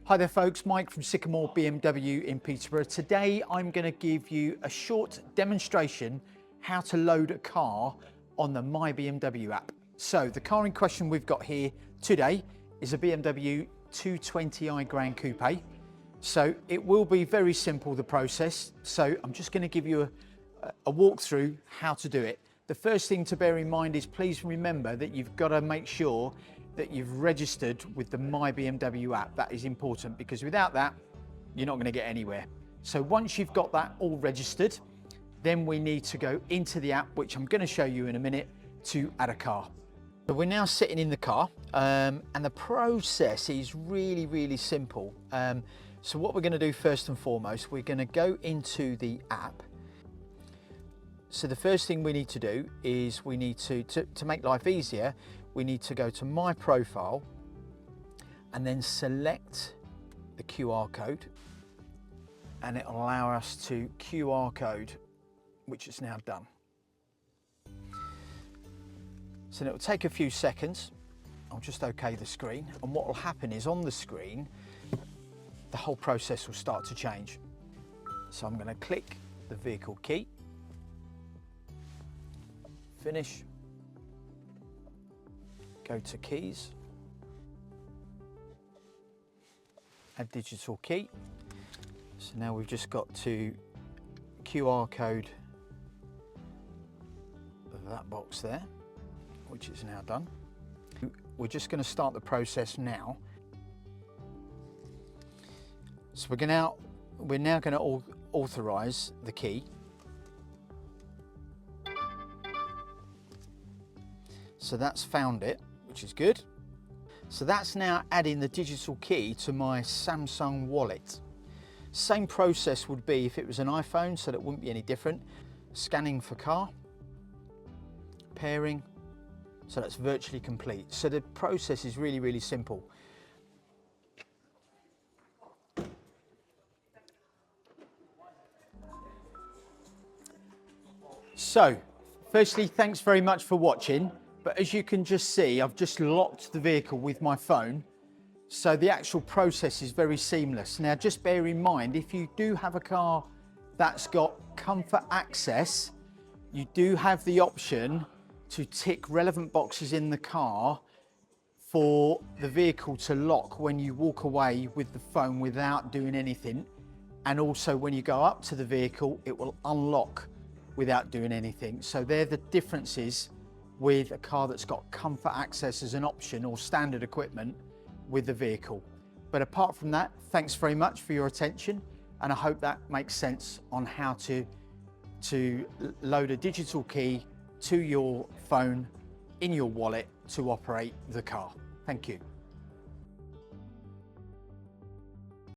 Hi there folks, Mike from Sycamore BMW in Peterborough. Today I'm going to give you a short demonstration how to load a car on the My BMW app. So the car in question we've got here today is a BMW 220i Grand Coupe. So it will be very simple, the process. So I'm just going to give you a walkthrough how to do it. The first thing to bear in mind is please remember that you've got to make sure that you've registered with the My BMW app. That is important because without that, you're not going to get anywhere. So once you've got that all registered, then we need to go into the app, which I'm going to show you in a minute, to add a car. So we're now sitting in the car and the process is really simple. So what we're going to do first and foremost, we're going to go into the app. So the first thing we need to do is we need to make life easier, we need to go to My Profile and then select the QR code, and it'll allow us to QR code, which is now done. So it'll take a few seconds. I'll just OK the screen, and what will happen is on the screen the whole process will start to change. So I'm going to click the vehicle key, finish, go to keys, add digital key. So now we've just got to QR code that box there, which is now done. We're just going to start the process now. So we're now going to authorize the key. So that's found it, which is good. So that's now adding the digital key to my Samsung wallet. Same process would be if it was an iPhone, so that wouldn't be any different. Scanning for car, pairing, so that's virtually complete. So the process is really simple. So, firstly, thanks very much for watching. But as you can just see, I've just locked the vehicle with my phone. So the actual process is very seamless. Now, just bear in mind, if you do have a car that's got comfort access, you do have the option to tick relevant boxes in the car for the vehicle to lock when you walk away with the phone without doing anything. And also when you go up to the vehicle, it will unlock without doing anything. So they're the differences with a car that's got comfort access as an option or standard equipment with the vehicle. But apart from that, thanks very much for your attention, and I hope that makes sense on how to load a digital key to your phone in your wallet to operate the car. Thank you.